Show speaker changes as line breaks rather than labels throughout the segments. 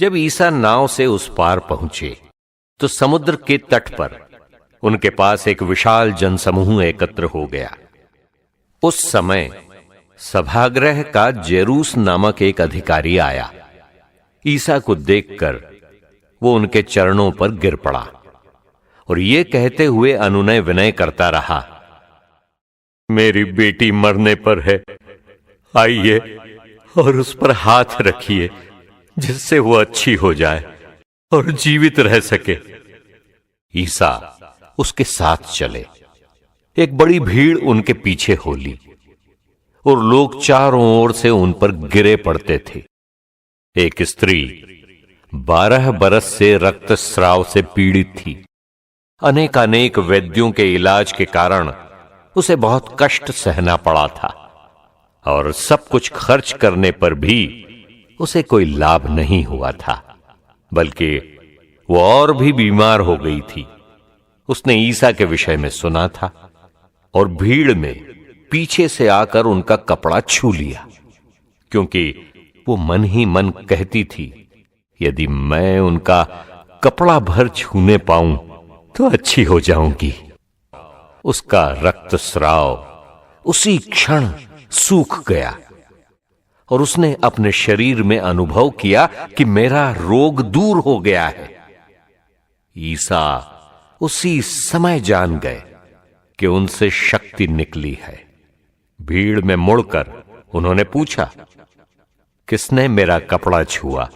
जब ईसा नाव से उस पार पहुंचे तो समुद्र के तट पर उनके पास एक विशाल जनसमूह एकत्र हो गया। उस समय सभागृह का जेरूस नामक एक अधिकारी आया। ईसा को देखकर वो उनके चरणों पर गिर पड़ा और ये कहते हुए अनुनय विनय करता रहा, मेरी बेटी मरने पर है, आइए और उस पर हाथ रखिए जिससे वो अच्छी हो जाए और जीवित रह सके। ईसा उसके साथ चले। एक बड़ी भीड़ उनके पीछे हो ली और लोग चारों ओर से उन पर गिरे पड़ते थे। एक स्त्री 12 बरस से रक्तस्राव से पीड़ित थी। अनेक वैद्यों के इलाज के कारण उसे बहुत कष्ट सहना पड़ा था और सब कुछ खर्च करने पर भी उसे कोई लाभ नहीं हुआ था, बल्कि वो और भी बीमार हो गई थी। उसने ईसा के विषय में सुना था और भीड़ में पीछे से आकर उनका कपड़ा छू लिया, क्योंकि वो मन ही मन कहती थी, यदि मैं उनका कपड़ा भर छूने पाऊं तो अच्छी हो जाऊंगी। उसका रक्तस्राव उसी क्षण सूख गया और उसने अपने शरीर में अनुभव किया कि मेरा रोग दूर हो गया है। ईसा उसी समय जान गए कि उनसे शक्ति निकली है। भीड़ में मुड़कर उन्होंने पूछा, किसने मेरा कपड़ा छुआ?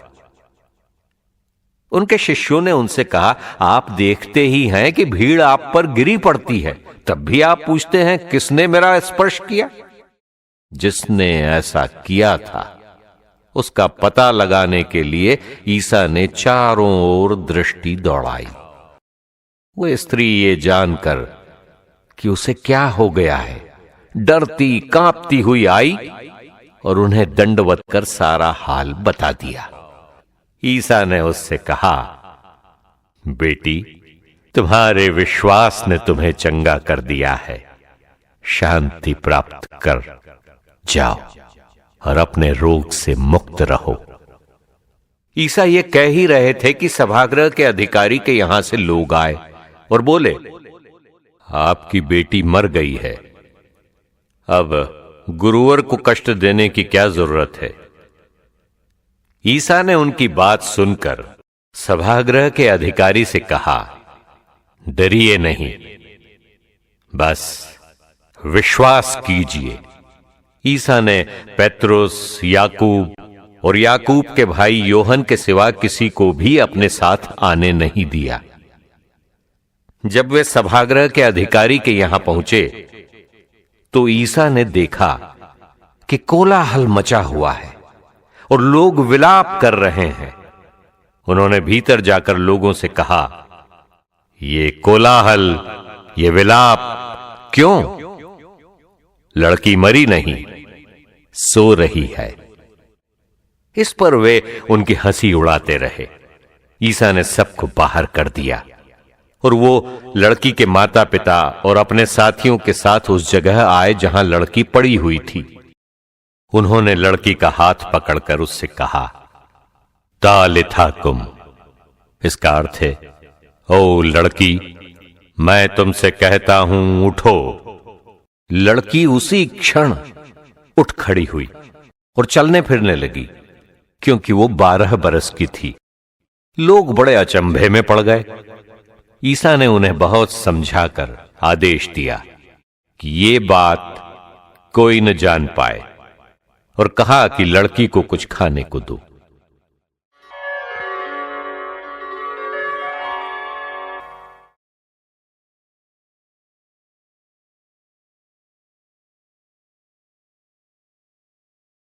उनके शिष्यों ने उनसे कहा, आप देखते ही हैं कि भीड़ आप पर गिरी पड़ती है, तब भी आप पूछते हैं किसने मेरा स्पर्श किया? जिसने ऐसा किया था उसका पता लगाने के लिए ईसा ने चारों ओर दृष्टि दौड़ाई। वो स्त्री ये जानकर कि उसे क्या हो गया है, डरती कांपती हुई आई और उन्हें दंडवत कर सारा हाल बता दिया। ईसा ने उससे कहा, बेटी, तुम्हारे विश्वास ने तुम्हें चंगा कर दिया है, शांति प्राप्त कर जाओ और अपने रोग से मुक्त रहो। ईसा ये कह ही रहे थे कि सभागृह के अधिकारी के यहां से लोग आए और बोले, आपकी बेटी मर गई है, अब गुरुवर को कष्ट देने की क्या जरूरत है? ईसा ने उनकी बात सुनकर सभागृह के अधिकारी से कहा, डरिए नहीं, बस विश्वास कीजिए। ईसा ने पेत्रुस, याकूब और याकूब के भाई योहन के सिवा किसी को भी अपने साथ आने नहीं दिया। जब वे सभागृह के अधिकारी के यहां पहुंचे तो ईसा ने देखा कि कोलाहल मचा हुआ है और लोग विलाप कर रहे हैं। उन्होंने भीतर जाकर लोगों से कहा, ये कोलाहल, ये विलाप क्यों? लड़की मरी नहीं, सो रही है। इस पर वे उनकी हंसी उड़ाते रहे। ईसा ने सबको बाहर कर दिया और वो लड़की के माता पिता और अपने साथियों के साथ उस जगह आए जहां लड़की पड़ी हुई थी। उन्होंने लड़की का हाथ पकड़कर उससे कहा, तालिथा कुम। इसका अर्थ है, ओ लड़की, मैं तुमसे कहता हूं, उठो। लड़की उसी क्षण उठ खड़ी हुई और चलने फिरने लगी, क्योंकि वो 12 बरस की थी। लोग बड़े अचंभे में पड़ गए। ईसा ने उन्हें बहुत समझाकर आदेश दिया कि ये बात कोई न जान पाए और कहा कि लड़की को कुछ खाने को दो।